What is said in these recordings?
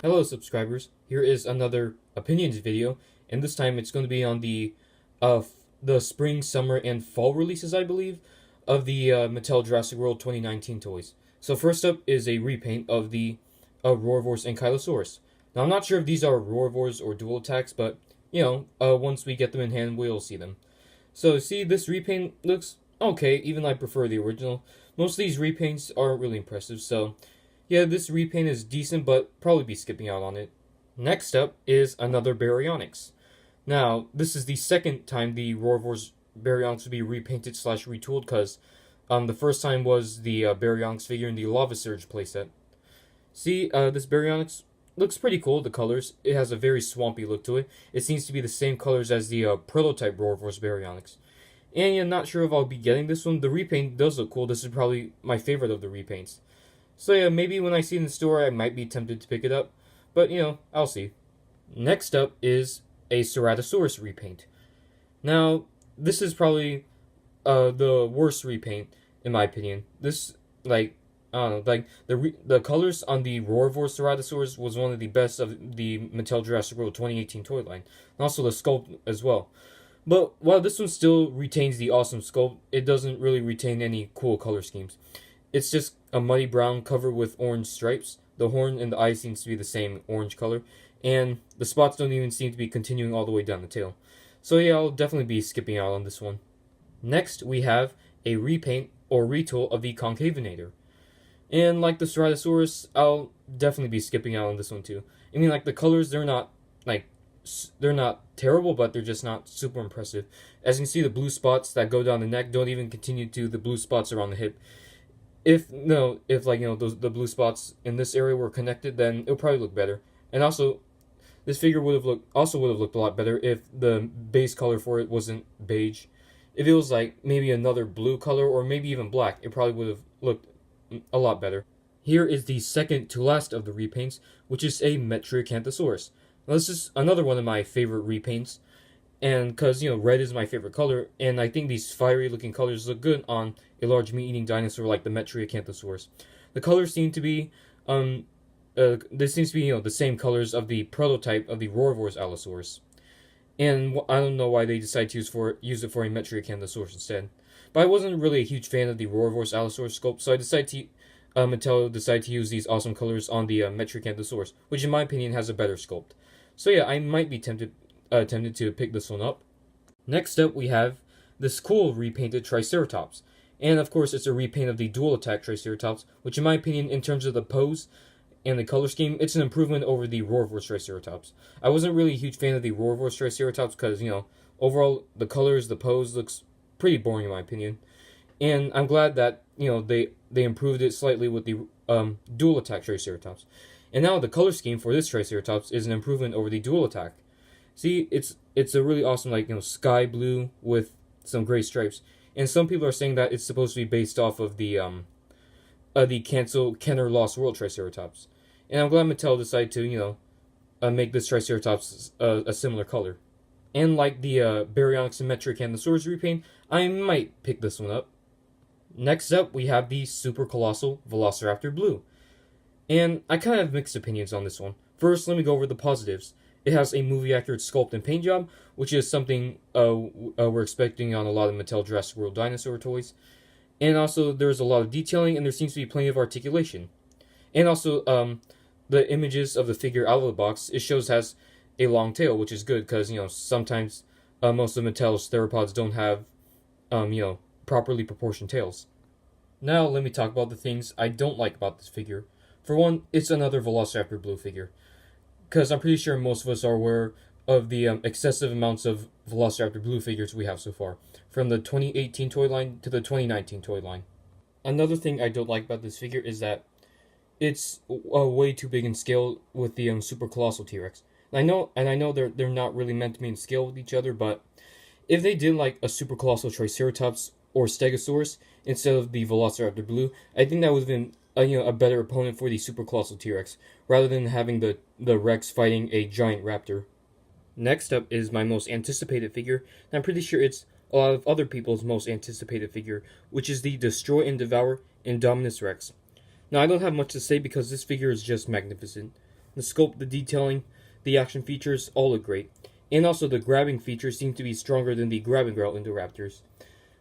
Hello subscribers, here is another opinions video, and this time it's going to be on the spring, summer, and fall releases, I believe, of the Mattel Jurassic World 2019 toys. So first up is a repaint of the Roarvor's Ankylosaurus. Now I'm not sure if these are Roarvors or dual attacks, but once we get them in hand, we'll see them. So see, this repaint looks okay, even though I prefer the original. Most of these repaints aren't really impressive, so yeah, this repaint is decent, but probably be skipping out on it. Next up is another Baryonyx. Now, this is the second time the Roarvor's Baryonyx will be repainted slash retooled, because the first time was the Baryonyx figure in the Lava Surge playset. See, this Baryonyx looks pretty cool, the colors. It has a very swampy look to it. It seems to be the same colors as the prototype Roarvor's Baryonyx. And yeah, not sure if I'll be getting this one. The repaint does look cool. This is probably my favorite of the repaints. So yeah, maybe when I see it in the store, I might be tempted to pick it up. But, I'll see. Next up is a Ceratosaurus repaint. Now, this is probably the worst repaint, in my opinion. This, I don't know, the colors on the Roarvor Ceratosaurus was one of the best of the Mattel Jurassic World 2018 toy line. And also the sculpt as well. But while this one still retains the awesome sculpt, it doesn't really retain any cool color schemes. It's just a muddy brown covered with orange stripes. The horn and the eye seems to be the same orange color, and the spots don't even seem to be continuing all the way down the tail. So yeah, I'll definitely be skipping out on this one. Next, we have a repaint or retool of the Concavenator. And like the Ceratosaurus, I'll definitely be skipping out on this one too. I mean, the colors, they're not terrible, but they're just not super impressive. As you can see, the blue spots that go down the neck don't even continue to the blue spots around the hip. If the blue spots in this area were connected, then it'll probably look better. And also, this figure would have looked a lot better if the base color for it wasn't beige. If it was maybe another blue color or maybe even black, it probably would have looked a lot better. Here is the second to last of the repaints, which is a Metriacanthosaurus. Now, this is another one of my favorite repaints, and because red is my favorite color, and I think these fiery looking colors look good on a large meat-eating dinosaur like the Metriacanthosaurus. The colors seem to be this seems to be the same colors of the prototype of the Roarvor's Allosaurus, and I don't know why they decided to use it for a Metriacanthosaurus instead. But I wasn't really a huge fan of the Roarvor's Allosaurus sculpt, so I decided to Mattel decided to use these awesome colors on the Metriacanthosaurus, which in my opinion has a better sculpt. So yeah, I might be tempted to pick this one up. Next up, we have this cool repainted Triceratops. And of course, it's a repaint of the dual attack Triceratops, which in my opinion, in terms of the pose and the color scheme, it's an improvement over the Roarvor's Triceratops. I wasn't really a huge fan of the Roarvor's Triceratops because, overall, the colors, the pose looks pretty boring in my opinion. And I'm glad that, they improved it slightly with the dual attack Triceratops. And now the color scheme for this Triceratops is an improvement over the dual attack. See, it's a really awesome, sky blue with some gray stripes. And some people are saying that it's supposed to be based off of the Kenner Lost World Triceratops. And I'm glad Mattel decided to, make this Triceratops a similar color. And like the Baryonyx and Metriacanthosaurus repaint, I might pick this one up. Next up, we have the Super Colossal Velociraptor Blue. And I kind of have mixed opinions on this one. First, let me go over the positives. It has a movie-accurate sculpt and paint job, which is something we're expecting on a lot of Mattel Jurassic World dinosaur toys. And also, there's a lot of detailing, and there seems to be plenty of articulation. And also, the images of the figure out of the box, it shows has a long tail, which is good, because, sometimes most of Mattel's theropods don't have, properly proportioned tails. Now, let me talk about the things I don't like about this figure. For one, it's another Velociraptor Blue figure. Because I'm pretty sure most of us are aware of the excessive amounts of Velociraptor Blue figures we have so far, from the 2018 toy line to the 2019 toy line. Another thing I don't like about this figure is that it's way too big in scale with the Super Colossal T-Rex. And I know they're not really meant to be in scale with each other, but if they did a Super Colossal Triceratops or Stegosaurus instead of the Velociraptor Blue, I think that would have been a better opponent for the Super Colossal T-Rex, rather than having the Rex fighting a giant raptor. Next up is my most anticipated figure, and I'm pretty sure it's a lot of other people's most anticipated figure, which is the Destroy and Devour Indominus Rex. Now, I don't have much to say because this figure is just magnificent. The sculpt, the detailing, the action features all look great. And also the grabbing features seem to be stronger than the Grab and Growl Indoraptors.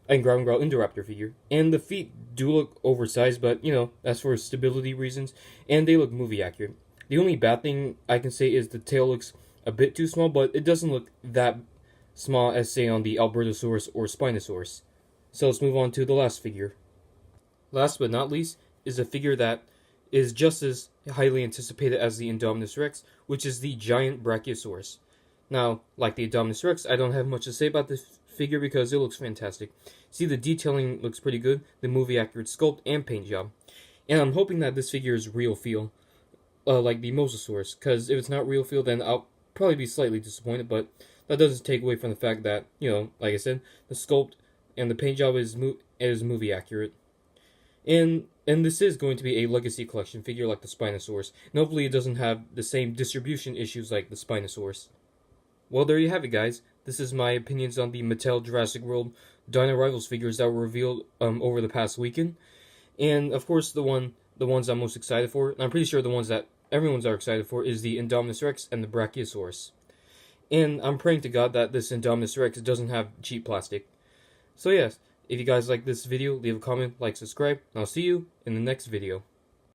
And Grab and Growl Indoraptor figure. And the feet do look oversized, but that's for stability reasons. And they look movie accurate. The only bad thing I can say is the tail looks a bit too small, but it doesn't look that small as, say, on the Albertosaurus or Spinosaurus. So let's move on to the last figure. Last but not least is a figure that is just as highly anticipated as the Indominus Rex, which is the giant Brachiosaurus. Now, like the Indominus Rex, I don't have much to say about this figure because it looks fantastic. See, the detailing looks pretty good, the movie accurate sculpt and paint job. And I'm hoping that this figure is real feel, like the Mosasaurus, because if it's not real feel, then I'll probably be slightly disappointed, but that doesn't take away from the fact that, like I said, the sculpt and the paint job is movie accurate. And this is going to be a legacy collection figure like the Spinosaurus, and hopefully it doesn't have the same distribution issues like the Spinosaurus. Well, there you have it, guys. This is my opinions on the Mattel Jurassic World Dino Rivals figures that were revealed over the past weekend. And, of course, the ones I'm most excited for, and I'm pretty sure the ones that everyone's are excited for, is the Indominus Rex and the Brachiosaurus. And I'm praying to God that this Indominus Rex doesn't have cheap plastic. So yes, if you guys like this video, leave a comment, like, subscribe, and I'll see you in the next video.